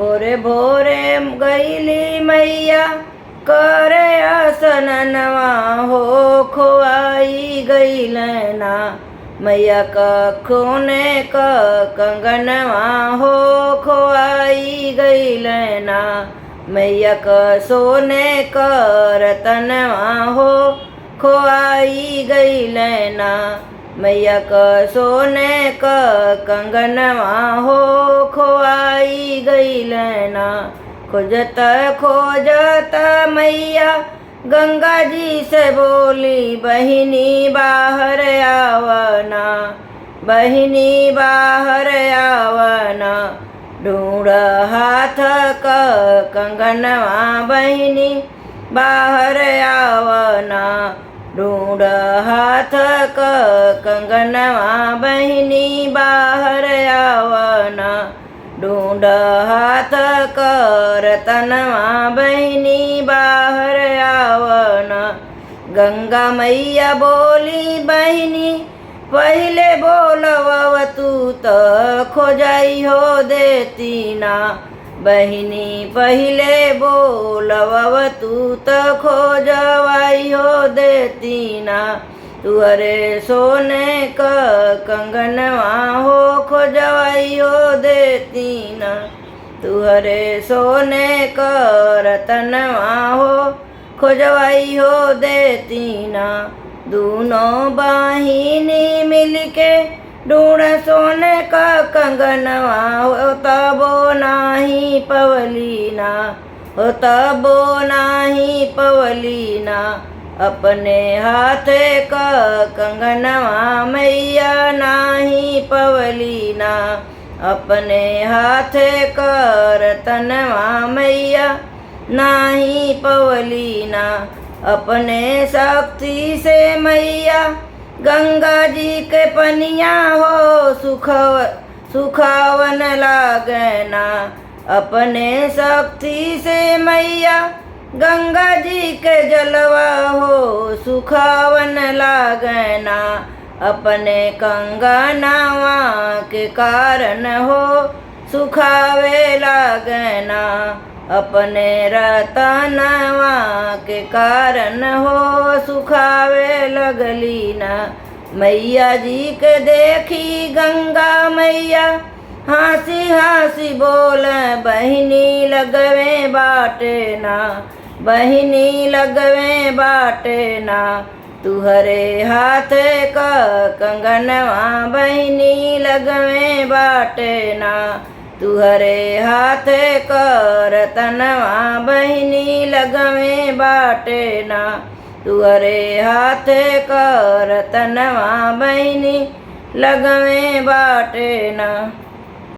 भोरे भोरे गईली मैया करे आसनवा हो खोआई गईलना मैया खूने क कंगनवा हो खोआई गईलना मैया सोने क रतनवा हो खोआई गईलना मैया सोने क कंगनवा हो खोआई गईलना खोजत खोजत मैया गंगा जी से बोली बहिनी बाहर आवना बहिनी बाहर आवना ढूंढ हाथ क कंगनवा बहिनी बाहर आवना ढूंढ हाथ क कंगनवा बहिनी बाहर आवना ढूंढ हाथ क रतनवा बहिनी बाहर आवना गंगा मैया बोली बहिनी पहले बोलव तू त खोजाई हो देती ना बहिनी पहले बोलव तू त खोजवाई हो देती ना तुअरे सोने क कंगनवा हो खोजवाई हो देती ना तुहरे सोने क रतनवा हो खोजवाई हो देती ना दोनों बहिनी मिलके ढूंढ सोने का कंगनवा हो तबो नाही पवलीना हो तबो नाही पवलीना अपने हाथे का कंगनवा मैया नाही पवलीना अपने हाथे का रतनवा मैया नाही पवलीना अपने शक्ति से मैया गंगा जी के पनिया हो सुखावन लागना अपने शक्ति से मैया गंगा जी के जलवा हो सुखावन लागना अपने कंगनवा के कारण हो सुखावे लागना अपने रतनवा के कारण हो सुखावे लगलीना मैया जी के देखी गंगा मैया हंसी हंसी बोल बहिनी लगवे बाटे ना बहिनी लगवे बाटे ना तुहरे हाथे क कंगनवा बहिनी लगवे बाटे ना तुहरे हाथे क रतनवा बहिनी लगवे बाटे ना तुहरे हाथे क रतनवा बहिनी लगवे बाटे ना।